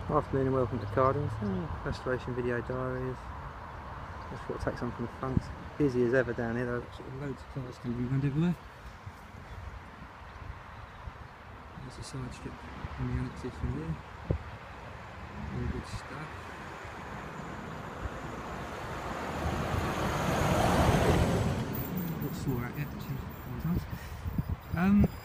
Afternoon and welcome to Cardington, restoration video diaries. Just thought to take some from the front. It's busy as ever down here, though. Sort of loads of cars can be around everywhere. There's a side strip on the annexes from here. All good stuff. Not sore at yet, which is nice.